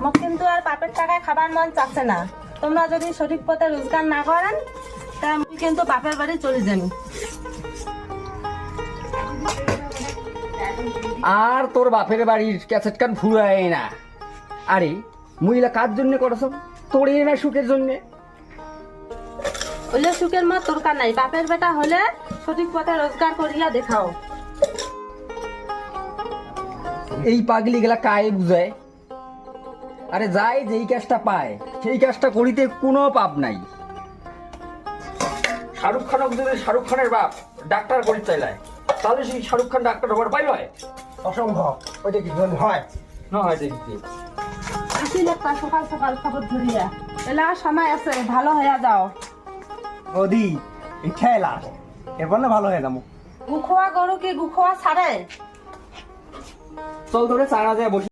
মোক কিন্তু আর বাপের টাকায় খাবার মন চাচ্ছে না। তোমরা যদি সঠিক পথে রোজগার না করেন তা আমি কিন্তু বাপের বাড়ি চলে যাই। আর তোর বাপের বাড়ির ক্যাসেট কান ফুরায় না। আরে মহিলা কার জন্য করছ? তোর এই না সুখের জন্যে। হইলে সুখের মত দরকার নাই, বাপের বেটা হলে সঠিক পথে রোজগার করিয়া দেখাও। এই পাগলি গেলা কায়ে বুঝায়? আরে যাই যেই কাজটা পায় সেই কাজটা করিতে কোনো পাপ নাই। শাহরুখ খানক যদি শাহরুখ খানের বাপ ডাক্তার করি চাইলায়, তাহলে সেই শাহরুখ খান ডাক্তার হবার পাইল হয়? অসম্ভব, ওইটা কি হয়? না হয় দেখতে। আসিল একটা সকাল সকাল খবর ধরিয়া এলা সময় আছে, ভালো হইয়া যাও। ওদি খেলা এরপর না ভালো হয়ে যাবো। গুখোয়া গরু কি গুখোয়া ছাড়ে? চল ধরে চারা যায় বসে